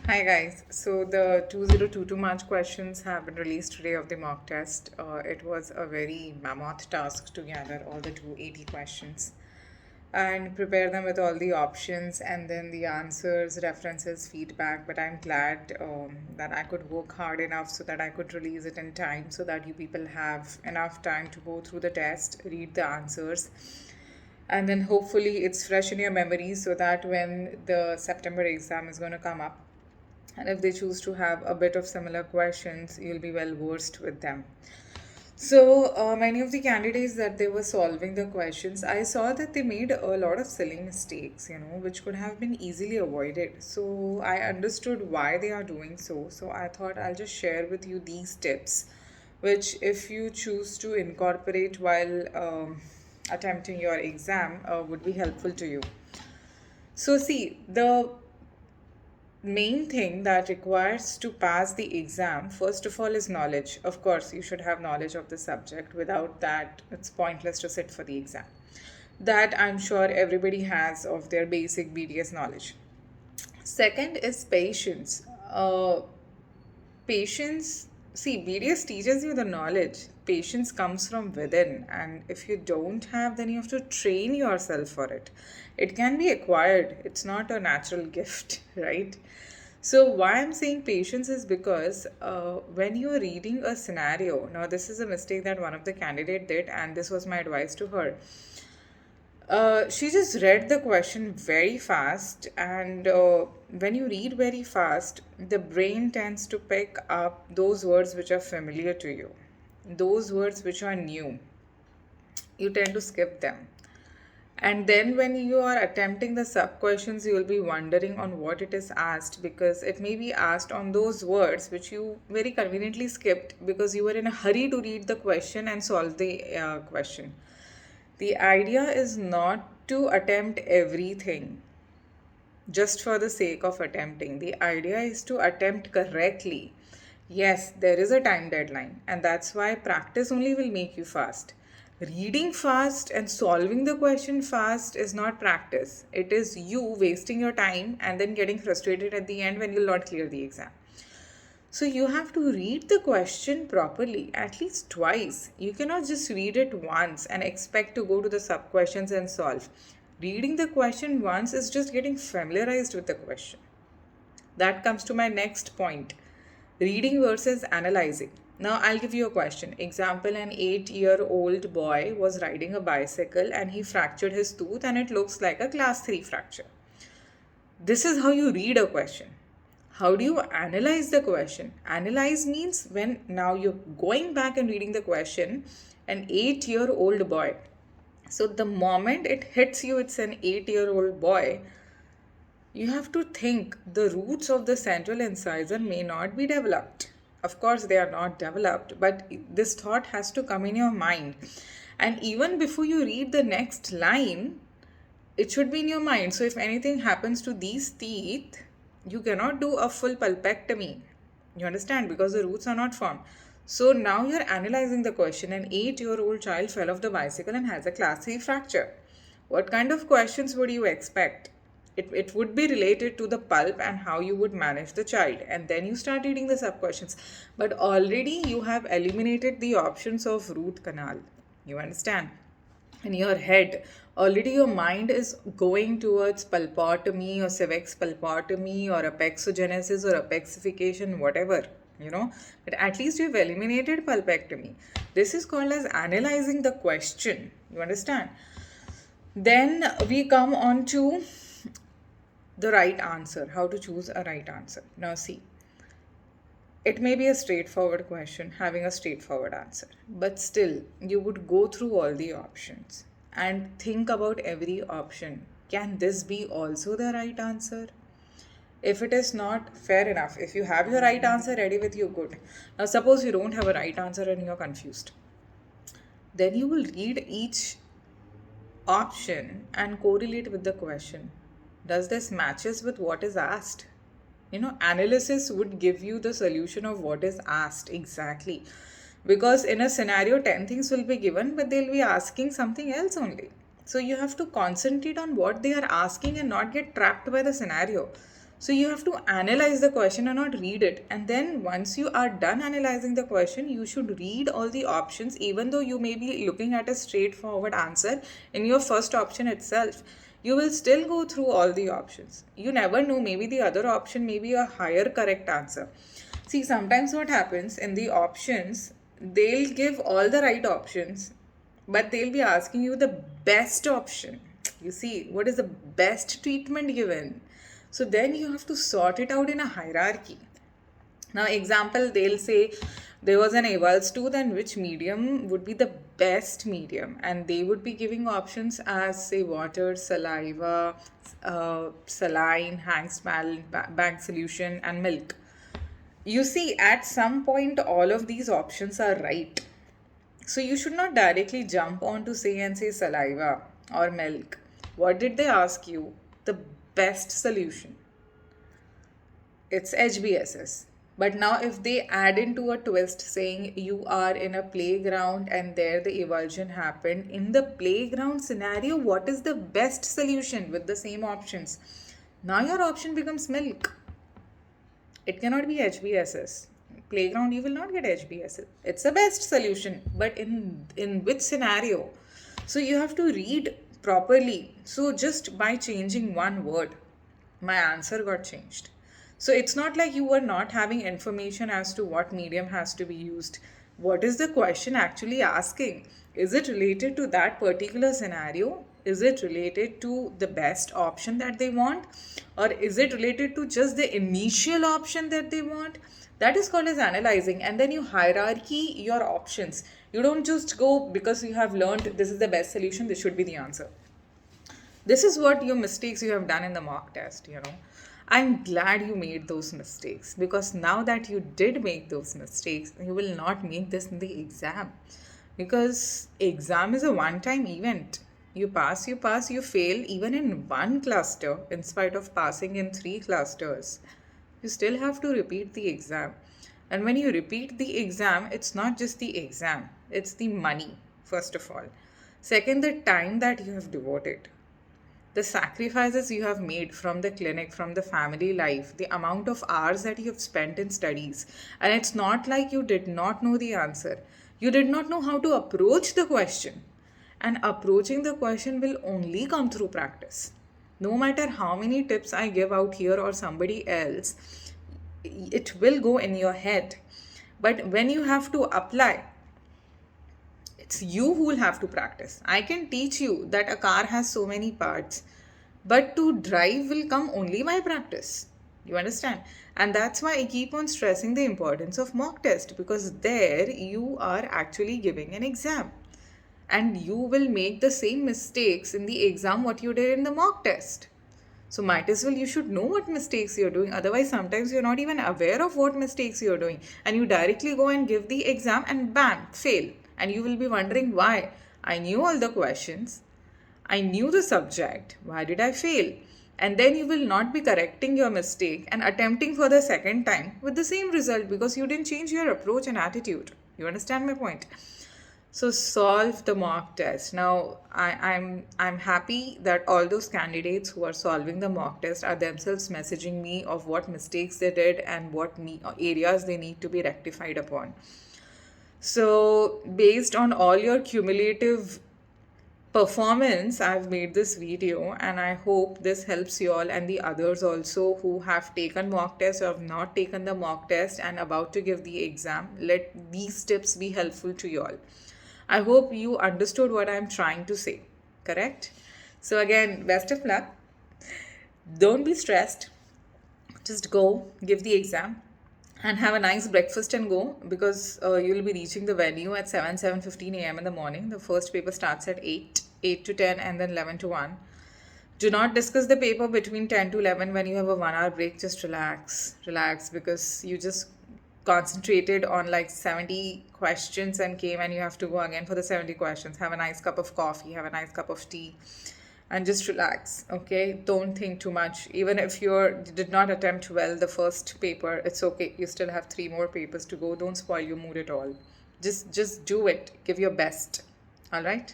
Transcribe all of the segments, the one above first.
Hi guys. So the 2022 March questions have been released today of the mock test. It was a very mammoth task to gather all the 280 questions and prepare them with all the options and then the answers, references, feedback. But I'm glad that I could work hard enough so that I could release it in time so that you people have enough time to go through the test, read the answers, and then hopefully it's fresh in your memory so that when the September exam is going to come up, and if they choose to have a bit of similar questions, you'll be well versed with them. So many of the candidates that they were solving the questions, I saw that they made a lot of silly mistakes, which could have been easily avoided. So I understood why they are doing so. So I thought I'll just share with you these tips, which if you choose to incorporate while attempting your exam, would be helpful to you. So see, the main thing that requires to pass the exam first of all is knowledge. Of course you should have knowledge of the subject. Without that it's pointless to sit for the exam. That I'm sure everybody has of their basic BDS knowledge. Second is patience. Patience, see, BDS teaches you the knowledge. Patience comes from within, and if you don't have, then you have to train yourself for it. It can be acquired, it's not a natural gift, right? So why I'm saying patience is because when you're reading a scenario, now this is a mistake that one of the candidate did, and this was my advice to her. She just read the question very fast, and when you read very fast, the brain tends to pick up those words which are familiar to you, those words which are new. You tend to skip them. And then when you are attempting the sub questions, you will be wondering on what it is asked, because it may be asked on those words which you very conveniently skipped because you were in a hurry to read the question and solve the question. The idea is not to attempt everything just for the sake of attempting. The idea is to attempt correctly. Yes, there is a time deadline, and that's why practice only will make you fast. Reading fast and solving the question fast is not practice. It is you wasting your time and then getting frustrated at the end when you'll not clear the exam. So you have to read the question properly at least twice. You cannot just read it once and expect to go to the sub questions and solve. Reading the question once is just getting familiarized with the question. That comes to my next point, reading versus analyzing. Now, I'll give you a question. Example, an 8-year-old boy was riding a bicycle and he fractured his tooth and it looks like a class 3 fracture. This is how you read a question. How do you analyze the question? Analyze means when now you're going back and reading the question, an 8-year-old boy. So the moment it hits you, it's an 8-year-old boy, you have to think the roots of the central incisor may not be developed. Of course, they are not developed, but this thought has to come in your mind. And even before you read the next line, it should be in your mind. So, if anything happens to these teeth, you cannot do a full pulpectomy. You understand? Because the roots are not formed. So, now you're analyzing the question. An 8-year-old child fell off the bicycle and has a class 3 fracture. What kind of questions would you expect? It would be related to the pulp and how you would manage the child, and then you start reading the sub questions. But already you have eliminated the options of root canal. You understand? In your head, already your mind is going towards pulpotomy or civex pulpotomy or apexogenesis or apexification, whatever, but at least you've eliminated pulpectomy. This is called as analyzing the question. You understand? Then we come on to the right answer, how to choose a right answer. Now, see, it may be a straightforward question having a straightforward answer, but still, you would go through all the options and think about every option. Can this be also the right answer? If it is not, fair enough. If you have your right answer ready with you, good. Now, suppose you don't have a right answer and you're confused. Then you will read each option and correlate with the question. Does this matches with what is asked? Analysis would give you the solution of what is asked exactly, because in a scenario 10 things will be given, but they'll be asking something else only. So you have to concentrate on what they are asking and not get trapped by the scenario. So you have to analyze the question and not read it. And then once you are done analyzing the question, you should read all the options, even though you may be looking at a straightforward answer in your first option itself. You will still go through all the options. You never know, maybe the other option may be a higher correct answer. See, sometimes what happens in the options, they'll give all the right options, but they'll be asking you the best option. You see, what is the best treatment given? So then you have to sort it out in a hierarchy. Now, example, they'll say there was an avals tooth and which medium would be the best medium, and they would be giving options as say water, saliva, saline, Hank's bank solution, and milk. You see, at some point, all of these options are right. So you should not directly jump on to say and say saliva or milk. What did they ask you? The best solution. It's HBSS. But now if they add into a twist saying you are in a playground and there the evulsion happened, in the playground scenario, what is the best solution with the same options? Now your option becomes milk. It cannot be HBSS. Playground, you will not get HBSS. It's the best solution, but in which scenario? So you have to read properly. So just by changing one word, my answer got changed. So it's not like you were not having information as to what medium has to be used. What is the question actually asking? Is it related to that particular scenario? Is it related to the best option that they want? Or is it related to just the initial option that they want? That is called as analyzing. And then you hierarchy your options. You don't just go because you have learned this is the best solution, this should be the answer. This is what your mistakes you have done in the mock test, I'm glad you made those mistakes, because now that you did make those mistakes, you will not make this in the exam, because exam is a one-time event. You pass, you fail even in one cluster in spite of passing in 3 clusters. You still have to repeat the exam. And when you repeat the exam, it's not just the exam, it's the money, first of all. Second, the time that you have devoted, the sacrifices you have made from the clinic, from the family life, the amount of hours that you have spent in studies. And it's not like you did not know the answer. You did not know how to approach the question. And approaching the question will only come through practice. No matter how many tips I give out here or somebody else, it will go in your head. But when you have to apply, it's you who will have to practice. I can teach you that a car has so many parts, but to drive will come only by practice. You understand? And that's why I keep on stressing the importance of mock test, because there you are actually giving an exam. And you will make the same mistakes in the exam what you did in the mock test. So might as well you should know what mistakes you're doing. Otherwise, sometimes you're not even aware of what mistakes you're doing. And you directly go and give the exam and bam, fail. And you will be wondering why. I knew all the questions. I knew the subject. Why did I fail? And then you will not be correcting your mistake and attempting for the second time with the same result, because you didn't change your approach and attitude. You understand my point? So solve the mock test. Now, I'm happy that all those candidates who are solving the mock test are themselves messaging me of what mistakes they did and what areas they need to be rectified upon. So based on all your cumulative performance, I've made this video, and I hope this helps you all and the others also who have taken mock test or have not taken the mock test and about to give the exam. Let these tips be helpful to you all. I hope you understood what I'm trying to say, correct? So again, best of luck. Don't be stressed. Just go, give the exam, and have a nice breakfast and go, because you'll be reaching the venue at 7:15 a.m. in the morning. The first paper starts at 8 to 10, and then 11 to 1. Do not discuss the paper between 10 to 11 when you have a 1 hour break. Just relax, because you just concentrated on like 70 questions and came and you have to go again for the 70 questions. Have a nice cup of coffee, have a nice cup of tea, and just relax, okay? Don't think too much. Even if you did not attempt well the first paper, it's okay. You still have 3 more papers to go. Don't spoil your mood at all. Just do it. Give your best. All right?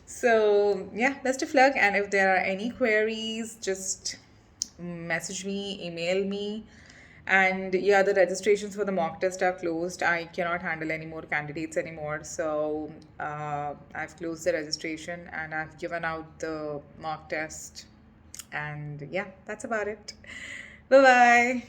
So, yeah, best of luck. And if there are any queries, just message me, email me. And yeah, the registrations for the mock test are closed. I cannot handle any more candidates anymore. So I've closed the registration and I've given out the mock test. And yeah, that's about it. Bye bye.